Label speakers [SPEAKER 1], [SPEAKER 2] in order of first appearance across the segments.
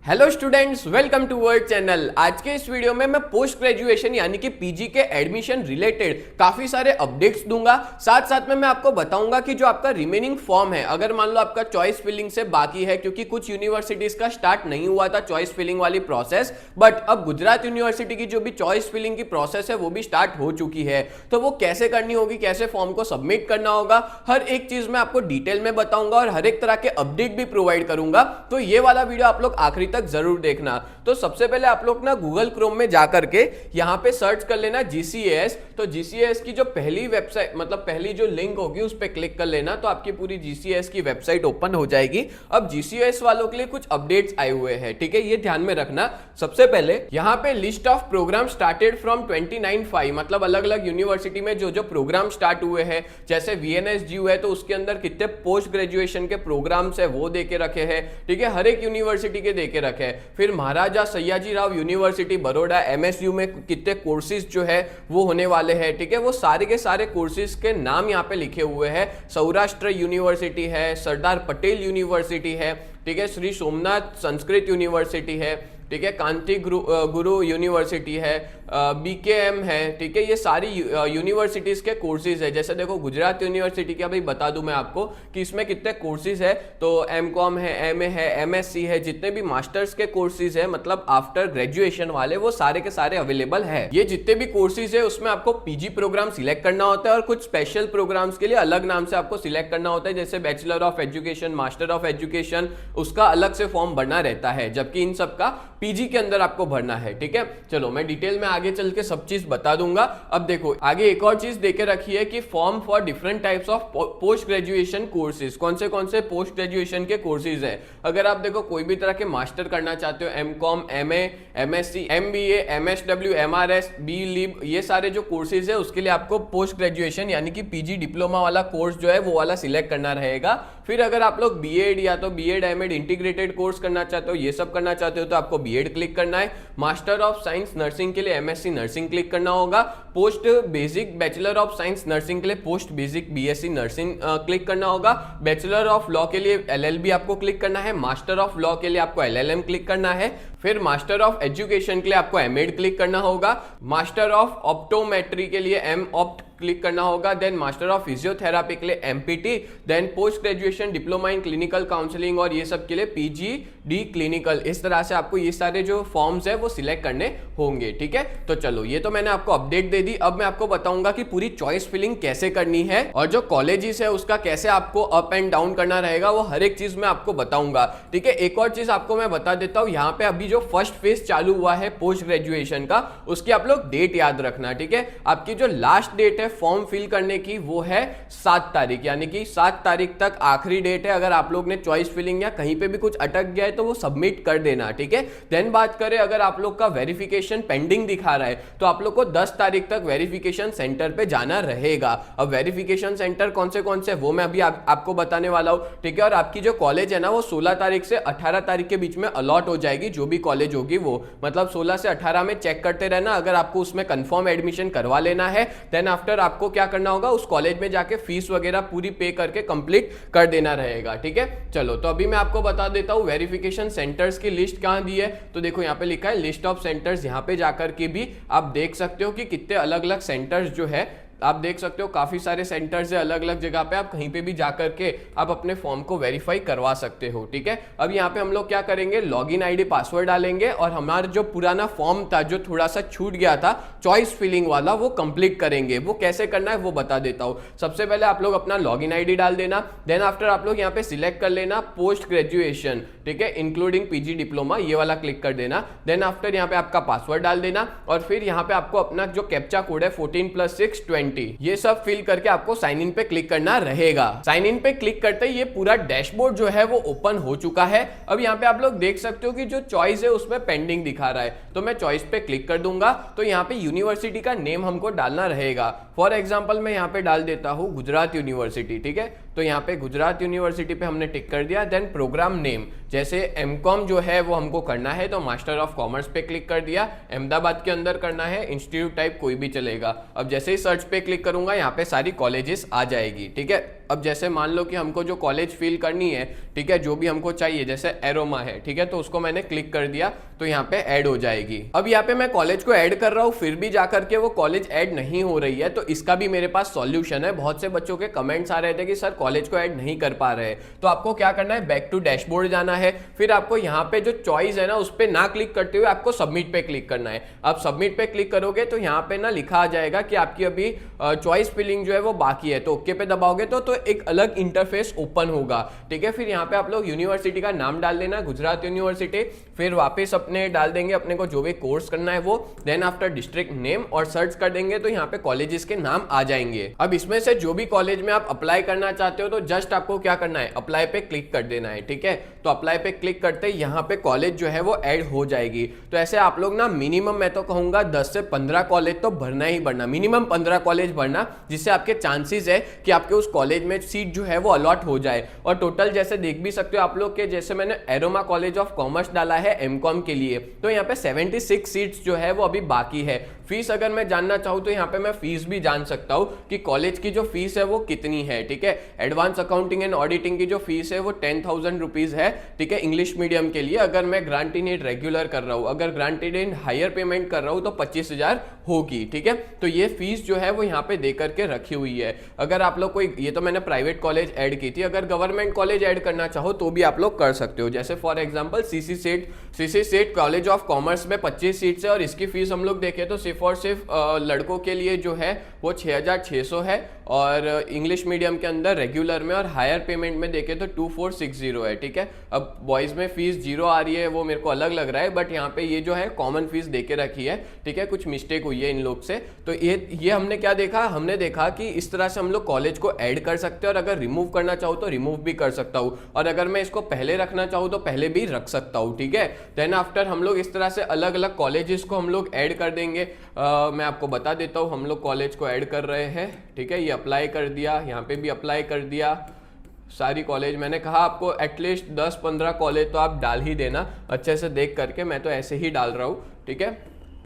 [SPEAKER 1] Hello students, welcome to word channel. आज के इस वीडियो में मैं पोस्ट ग्रेजुएशन यानी कि पीजी के एडमिशन रिलेटेड काफी सारे अपडेट्स दूंगा। साथ साथ में मैं आपको बताऊंगा कि जो आपका रिमेनिंग फॉर्म है, अगर मान लो आपका चॉइस फिलिंग से बाकी है, क्योंकि कुछ यूनिवर्सिटीज का स्टार्ट नहीं हुआ था चॉइस फिलिंग वाली प्रोसेस, बट अब गुजरात यूनिवर्सिटी की जो भी चॉइस फिलिंग की प्रोसेस है वो भी स्टार्ट हो चुकी है। तो वो कैसे करनी होगी, कैसे फॉर्म को सबमिट करना होगा, हर एक चीज मैं आपको डिटेल में बताऊंगा और हर एक तरह के अपडेट भी प्रोवाइड करूंगा। तो ये वाला वीडियो आप लोग आखिरी तक जरूर देखना। तो सबसे पहले आप लोग ना गूगल क्रोम में जाकर के यहां पे सर्च कर लेना जीसीएस। तो जीसीएस की जो पहली वेबसाइट, मतलब पहली जो लिंक होगी उस पे क्लिक कर लेना, तो आपकी पूरी जीसीएस की वेबसाइट ओपन हो जाएगी। अब जीसीएस वालों के लिए कुछ अपडेट्स आए हुए हैं, ठीक है, ये ध्यान में रखना। सबसे पहले यहां पे list of program started from 29/5, मतलब अलग अलग यूनिवर्सिटी में जो जो प्रोग्राम स्टार्ट हुए हैं, जैसे वीएनएसजीयू है तो उसके अंदर कितने पोस्ट ग्रेजुएशन के प्रोग्राम्स है वो दे के रखे हैं, ठीक है, हर एक यूनिवर्सिटी के दे के रखे हैं। फिर महाराजा सयाजीराव यूनिवर्सिटी बड़ौदा एमएसयू में कितने कोर्सेज जो है वो होने वाले हैं, ठीक है, वो सारे के सारे कोर्सेज के नाम यहाँ पे लिखे हुए हैं। सौराष्ट्र यूनिवर्सिटी है, सरदार पटेल यूनिवर्सिटी है, ठीक है, श्री सोमनाथ संस्कृत यूनिवर्सिटी है, ठीक है, कांति गुरु यूनिवर्सिटी है, बीकेएम है, ठीक है, ये सारी यूनिवर्सिटीज के कोर्सेज है। जैसे देखो गुजरात यूनिवर्सिटी का भी बता दूं मैं आपको कि इसमें कितने कोर्सेज है, तो एमकॉम है, एमए है, एमएससी है, जितने भी मास्टर्स के कोर्सेज है, मतलब आफ्टर ग्रेजुएशन वाले, वो सारे के सारे अवेलेबल है। ये जितने भी कोर्सेज है उसमें आपको पीजी प्रोग्राम सिलेक्ट करना होता है और कुछ स्पेशल प्रोग्राम्स के लिए अलग नाम से आपको सिलेक्ट करना होता है, जैसे bachelor of education, master of education, उसका अलग से फॉर्म भरना रहता है, जबकि इन सबका पीजी के अंदर आपको भरना है, ठीक है। चलो मैं डिटेल में आगे चल के सब चीज बता दूंगा। अब देखो आगे एक और चीज देके रखी है कि form for different types of post graduation courses, कौन से पोस्ट ग्रेजुएशन के कोर्सेज है। अगर आप देखो कोई भी तरह के मास्टर करना चाहते हो, MCom, MA, MSc, MBA, MSW, MRS, B Lib, ये सारे जो कोर्सेज है उसके लिए आपको पोस्ट ग्रेजुएशन यानी कि पीजी डिप्लोमा वाला कोर्स जो है वो वाला सिलेक्ट करना रहेगा। फिर अगर आप लोग बीएड या तो बीएड एमएड इंटीग्रेटेड कोर्स करना चाहते हो, ये सब करना चाहते हो, तो आपको बीएड क्लिक करना है। मास्टर ऑफ साइंस नर्सिंग के लिए एमएससी नर्सिंग क्लिक करना होगा। Post basic bachelor of science nursing के लिए post basic BSc nursing click करना होगा। बैचलर ऑफ लॉ के लिए एलएलबी आपको क्लिक करना है। मास्टर ऑफ लॉ के लिए आपको एलएलएम क्लिक करना है। फिर मास्टर ऑफ एजुकेशन के लिए आपको एमएड क्लिक करना होगा। मास्टर ऑफ ऑप्टोमेट्री के लिए एम ऑप्ट क्लिक करना होगा। देन मास्टर ऑफ फिजियोथेरापी के लिए MPT. Then post graduation diploma in clinical counselling और ये सब के लिए पीजीडी क्लिनिकल। इस तरह से आपको ये सारे जो फॉर्म्स है वो सिलेक्ट करने होंगे, ठीक है। तो चलो ये तो मैंने आपको अपडेट दे दी। अब मैं आपको बताऊंगा कि पूरी चॉइस फिलिंग कैसे करनी है और जो कॉलेजेस है उसका कैसे आपको अप एंड डाउन करना रहेगा, वो हर एक चीज मैं आपको बताऊंगा, ठीक है। एक और चीज आपको मैं बता देता हूं, यहाँ पे अभी जो फर्स्ट फेज चालू हुआ है पोस्ट ग्रेजुएशन का, उसकी आप लोग डेट याद रखना, ठीक है। आपकी जो लास्ट डेट है फॉर्म फिल करने की वो है 7 तारीख, यानी कि 7 तारीख तक आखिरी डेट है। अगर आप लोग ने चॉइस फिलिंग या कहीं पे भी कुछ अटक गया है तो वो सबमिट कर देना, ठीक है। देन बात करें अगर आप लोग का वेरिफिकेशन पेंडिंग दिखा रहा है तो आप लोग को 10 तारीख तक वेरिफिकेशन सेंटर पे जाना रहेगा। अब वेरिफिकेशन सेंटर कौन से वो मैं अभी आपको बताने वाला हूं, ठीक है। और आपकी जो कॉलेज है ना वो 16 तारीख से 18 तारीख के बीच में अलॉट हो जाएगी, जो भी कॉलेज होगी वो, मतलब 16 से 18 में चेक करते रहना। अगर आपको उसमें कंफर्म एडमिशन करवा लेना है देन आफ्टर आपको क्या करना होगा, उस कॉलेज में जाके फीस वगैरह पूरी पे करके कंप्लीट कर देना रहेगा, ठीक है। चलो तो अभी मैं आपको बता देता हूं वेरिफिकेशन सेंटर्स की लिस्ट कहां दी है। तो देखो यहाँ पे लिखा है लिस्ट ऑफ सेंटर्स, यहाँ पे जाकर के भी आप देख सकते हो कि कितने अलग अलग सेंटर्स जो है आप देख सकते हो, काफी सारे सेंटर्स है अलग अलग जगह पे। आप कहीं पे भी जाकर के आप अपने फॉर्म को वेरीफाई करवा सकते हो, ठीक है। अब यहाँ पे हम लोग क्या करेंगे, लॉगिन आईडी पासवर्ड डालेंगे और हमारा जो पुराना फॉर्म था जो थोड़ा सा छूट गया था चॉइस फिलिंग वाला, वो कंप्लीट करेंगे। वो कैसे करना है वो बता देता हूँ। सबसे पहले आप लोग अपना लॉगिन आईडी डाल देना। देन आफ्टर आप लोग यहाँ पे सिलेक्ट कर लेना पोस्ट ग्रेजुएशन, ठीक है, इंक्लूडिंग पीजी डिप्लोमा, ये वाला क्लिक कर देना। देन आफ्टर यहाँ पे आपका पासवर्ड डाल देना और फिर यहाँ पे आपको अपना जो कैप्चा कोड है 14+6 20, ये सब फिल करके आपको साइन इन पे क्लिक करना रहेगा। साइन इन पे क्लिक करते ही ये पूरा डैशबोर्ड जो है वो ओपन हो चुका है। अब यहाँ पे आप लोग देख सकते हो कि जो चॉइस है उसमें पेंडिंग दिखा रहा है, तो मैं चॉइस पे क्लिक कर दूंगा। तो यहाँ पे यूनिवर्सिटी का नेम हमको डालना रहेगा। फॉर एग्जाम्पल मैं यहाँ पे डाल देता हूँ गुजरात यूनिवर्सिटी, ठीक है। तो यहाँ पे गुजरात यूनिवर्सिटी पे हमने टिक कर दिया। देन प्रोग्राम नेम, जैसे एमकॉम जो है वो हमको करना है तो मास्टर ऑफ कॉमर्स पे क्लिक कर दिया। अहमदाबाद के अंदर करना है, इंस्टीट्यूट टाइप कोई भी चलेगा। अब जैसे ही सर्च पे क्लिक करूंगा यहाँ पे सारी कॉलेजेस आ जाएगी, ठीक है। अब जैसे मान लो कि हमको जो कॉलेज फिल करनी है, ठीक है, जो भी हमको चाहिए, जैसे एरोमा है, ठीक है, तो उसको मैंने क्लिक कर दिया तो यहाँ पे ऐड हो जाएगी। अब यहाँ पे मैं कॉलेज को ऐड कर रहा हूँ, फिर भी जाकर के वो कॉलेज ऐड नहीं हो रही है, तो इसका भी मेरे पास सॉल्यूशन है। बहुत से बच्चों के कमेंट्स आ रहे थे कि सर कॉलेज को ऐड नहीं कर पा रहे, तो आपको क्या करना है, बैक टू डैशबोर्ड जाना है, फिर आपको यहाँ पे जो चॉइस है ना उस पे ना क्लिक करते हुए आपको सबमिट पे क्लिक करना है। आप सबमिट पे क्लिक करोगे तो यहाँ पे ना लिखा आ जाएगा कि आपकी अभी चॉइस फिलिंग जो है वो बाकी है, तो ओके पे दबाओगे तो एक अलग इंटरफेस ओपन होगा, ठीक है। फिर यहाँ पे आप लोग यूनिवर्सिटी का नाम डाल देना, गुजरात यूनिवर्सिटी, फिर वापस अपने डाल देंगे अपने को जो भी कोर्स करना है वो, देन आफ्टर डिस्ट्रिक्ट नेम और सर्च कर देंगे तो यहाँ पे कॉलेजेस के नाम आ जाएंगे। अब इसमें से जो भी कॉलेज में आप अप्लाई करना चाहते हो तो जस्ट आपको क्या करना है, अप्लाई पे क्लिक कर देना है, ठीक है। तो अप्लाई पे क्लिक करते ही यहाँ पे कॉलेज जो है वो ऐड हो जाएगी। तो ऐसे आप लोग ना मिनिमम मैं तो कहूंगा 10 से 15 कॉलेज तो भरना ही भरना, मिनिमम 15 कॉलेज भरना, जिससे आपके चांसेस है कि आपके उस कॉलेज में सीट जो है वो अलॉट हो जाए। और टोटल जैसे देख भी सकते हो आप लोग के, जैसे मैंने एरोमा कॉलेज ऑफ कॉमर्स डाला है एमकॉम के लिए, तो यहाँ पे 76 सीट्स जो है वो अभी बाकी है। फीस अगर मैं जानना चाहूँ तो यहाँ पे मैं फीस भी जान सकता हूँ कि कॉलेज की जो फीस है वो कितनी है, ठीक है। एडवांस अकाउंटिंग एंड ऑडिटिंग की जो फीस है वो 10,000 रुपीज है, ठीक है, इंग्लिश मीडियम के लिए। अगर मैं ग्रांट इन एड रेगुलर कर रहा हूँ, अगर ग्रांटेड इन हायर पेमेंट कर रहा हूँ तो 25,000 होगी, ठीक है। तो ये फीस जो है वो यहाँ पे दे करके रखी हुई है। अगर आप लोग कोई, ये तो मैंने प्राइवेट कॉलेज ऐड की थी, अगर गवर्नमेंट कॉलेज ऐड करना चाहो तो भी आप लोग कर सकते हो। जैसे for example CC set college of commerce में 25 सीट्स है और इसकी फीस हम लोग देखें तो सिर्फ और सिर्फ लड़कों के लिए जो है वो 6,600 है, और इंग्लिश मीडियम के अंदर रेगुलर में और हायर पेमेंट में देखें तो 2,460 है, ठीक है। अब बॉयज में फीस 0 आ रही है, वो मेरे को अलग लग रहा है, बट यहाँ पे ये जो है कॉमन फीस देके रखी है, ठीक है। कुछ मिस्टेक हुई है इन लोग से। तो ये हमने क्या देखा, हमने देखा कि इस तरह से हम लोग कॉलेज को ऐड कर सकते हैं, और अगर रिमूव करना चाहूँ तो रिमूव भी कर सकता हूँ, और अगर मैं इसको पहले रखना चाहूँ तो पहले भी रख सकता हूँ, ठीक है। देन आफ्टर हम लोग इस तरह से अलग अलग कॉलेजेस को हम लोग ऐड कर देंगे। मैं आपको बता देता हूँ, हम लोग कॉलेज को ऐड कर रहे हैं, ठीक है। ये अप्लाई कर दिया, यहाँ पे भी अप्लाई कर दिया, सारी कॉलेज मैंने कहा आपको एटलीस्ट 10-15 कॉलेज तो आप डाल ही देना अच्छे से देख करके, मैं तो ऐसे ही डाल रहा हूँ, ठीक है।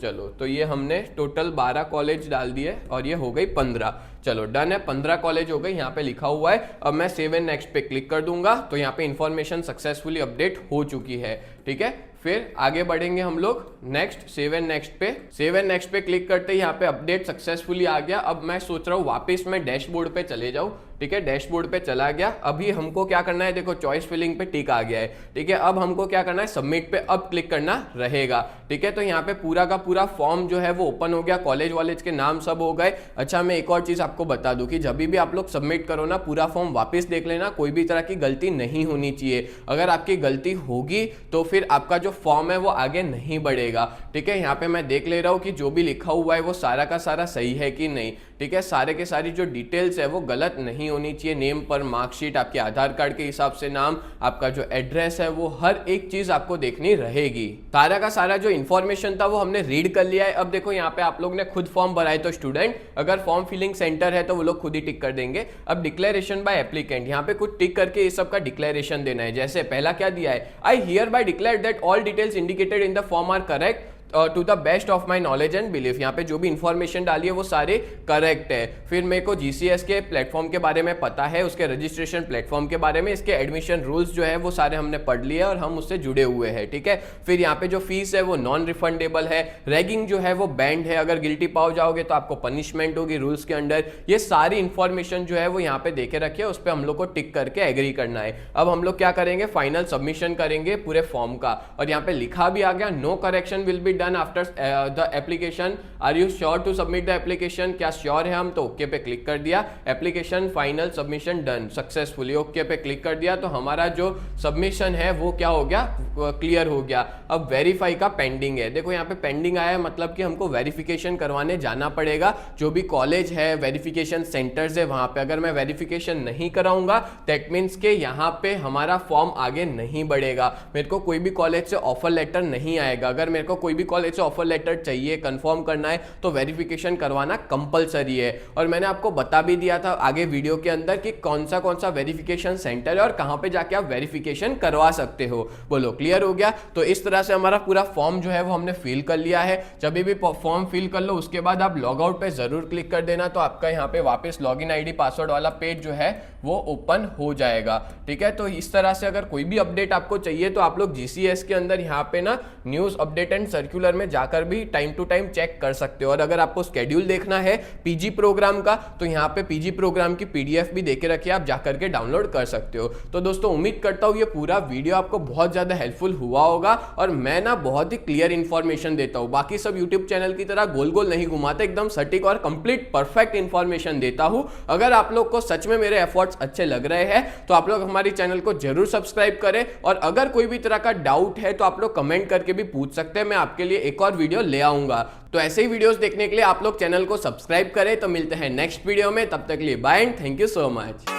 [SPEAKER 1] चलो, तो ये हमने टोटल 12 कॉलेज डाल दिए और ये हो गई 15। चलो डन है, 15 कॉलेज हो गई, यहाँ पे लिखा हुआ है। अब मैं सेव एंड नेक्स्ट पे क्लिक कर दूंगा तो यहाँ पे इंफॉर्मेशन सक्सेसफुली अपडेट हो चुकी है, ठीक है। फिर आगे बढ़ेंगे हम लोग नेक्स्ट, सेव एंड नेक्स्ट पे। सेव एंड नेक्स्ट पे क्लिक करते ही यहाँ पे अपडेट सक्सेसफुली आ गया। अब मैं सोच रहा हूँ वापस मैं डैशबोर्ड पे चले जाऊँ, ठीक है। डैशबोर्ड पे चला गया। अभी हमको क्या करना है, देखो चॉइस फिलिंग पे टिक आ गया है, ठीक है। अब हमको क्या करना है, सबमिट पे अब क्लिक करना रहेगा, ठीक है। तो यहाँ पे पूरा का पूरा फॉर्म जो है वो ओपन हो गया, कॉलेज वॉलेज के नाम सब हो गए। अच्छा, मैं एक और चीज आपको बता दूं कि जब भी आप लोग सबमिट करो ना, पूरा फॉर्म वापस देख लेना, कोई भी तरह की गलती नहीं होनी चाहिए। अगर आपकी गलती होगी तो फिर आपका जो फॉर्म है वो आगे नहीं बढ़ेगा, ठीक है। यहाँ पे मैं देख ले रहा हूँ कि जो भी लिखा हुआ है वो सारा का सारा सही है कि नहीं, ठीक है। सारे के सारी जो डिटेल्स है वो गलत नहीं होनी चाहिए। नेम पर मार्कशीट, आपके आधार कार्ड के हिसाब से नाम, आपका जो एड्रेस है, वो हर एक चीज आपको देखनी रहेगी। सारा का सारा जो इन्फॉर्मेशन था वो हमने रीड कर लिया है। अब देखो यहाँ पे आप लोग ने खुद फॉर्म भरा है तो स्टूडेंट, अगर फॉर्म फिलिंग सेंटर है तो वो लोग खुद ही टिक कर देंगे। अब डिक्लेरेशन बाय एप्लीकेंट, यहाँ पे कुछ टिक करके इस सब का डिक्लेरेशन देना है। जैसे पहला क्या दिया है, I hereby declare that all details indicated in the form are correct to the best of my knowledge and belief. यहाँ पे जो भी इंफॉर्मेशन डाली है वो सारे करेक्ट है। फिर मेरे को जीसीएस के प्लेटफॉर्म के बारे में पता है, उसके रजिस्ट्रेशन प्लेटफॉर्म के बारे में, इसके एडमिशन रूल्स जो है वो सारे हमने पढ़ लिए और हम उससे जुड़े हुए हैं, ठीक है। फिर यहाँ पे जो फीस है वो नॉन रिफंडेबल है। रैगिंग जो है वो बैंड है, अगर गिल्टी पाओ जाओगे तो आपको पनिशमेंट होगी रूल्स के अंडर। ये सारी इंफॉर्मेशन जो है वो यहाँ पे देके रखी है, उस पर हम लोग को टिक करके एग्री करना है। अब हम लोग क्या करेंगे, फाइनल सबमिशन करेंगे पूरे फॉर्म का, और यहाँ पे लिखा भी आ गया, no correction will be done after the application, are you sure to submit the application, क्या श्योर है हम, तो ओके पे क्लिक कर दिया। Application final submission done successfully, okay पे क्लिक कर दिया तो हमारा जो सबमिशन है वो क्या हो गया, क्लियर हो गया। अब वेरीफाई का पेंडिंग है, देखो यहाँ पे पेंडिंग आया है, मतलब कि हमको वेरिफिकेशन करवाने जाना पड़ेगा। जो भी कॉलेज है, वेरिफिकेशन सेंटर्स है, वहां पे अगर मैं वेरिफिकेशन नहीं कराऊंगा दैट मीन्स के यहाँ पे हमारा फॉर्म आगे नहीं बढ़ेगा, मेरे को कोई भी कॉलेज से ऑफर लेटर नहीं आएगा। अगर मेरे को कोई भी कॉलेज से ऑफर लेटर चाहिए, कंफर्म करना है तो वेरिफिकेशन करवाना कंपलसरी है। और मैंने आपको बता भी दिया था आगे वीडियो के अंदर कि कौन सा वेरिफिकेशन सेंटर है और कहां पे जाके आप वेरिफिकेशन करवा सकते हो। बोलो क्लियर हो गया? तो इस तरह से हमारा पूरा फॉर्म जो है वो हमने फिल कर लिया है। जब भी फॉर्म फिल कर लो उसके बाद आप लॉग आउट पे जरूर क्लिक कर देना, तो आपका यहाँ पे वापस लॉगिन आईडी पासवर्ड वाला पेज जो है वो ओपन हो जाएगा। ठीक है, तो इस तरह से अगर कोई भी अपडेट आपको चाहिए तो आप लोग GCS के अंदर यहाँ पे ना न्यूज अपडेट एंड सर्कुलर में जाकर भी टाइम टू टाइम चेक कर सकते हो। और अगर आपको स्केड्यूल देखना है पीजी प्रोग्राम का तो यहाँ पे पीजी प्रोग्राम की PDF भी देके रखिए, आप जाकर के डाउनलोड कर सकते हो। तो दोस्तों उम्मीद करता हूँ ये पूरा वीडियो आपको बहुत ज्यादा हेल्पफुल हुआ होगा और मैं ना बहुत ही क्लियर इंफॉर्मेशन देता हूँ। बाकी सब यूट्यूब चैनल की तरह गोल गोल नहीं घुमाता, एकदम सटीक और कंप्लीट परफेक्ट इंफॉर्मेशन देता हूँ। अगर आप लोग को सच में मेरे एफर्ट्स अच्छे लग रहे हैं तो आप लोग हमारी चैनल को जरूर सब्सक्राइब करें, और अगर कोई भी तरह का डाउट है तो आप लोग कमेंट करके भी पूछ सकते हैं, मैं आपके लिए एक और वीडियो ले आऊंगा। तो ऐसे ही वीडियोस देखने के लिए आप लोग चैनल को सब्सक्राइब करें। तो मिलते हैं नेक्स्ट वीडियो में, तब तक के लिए bye and thank you so much.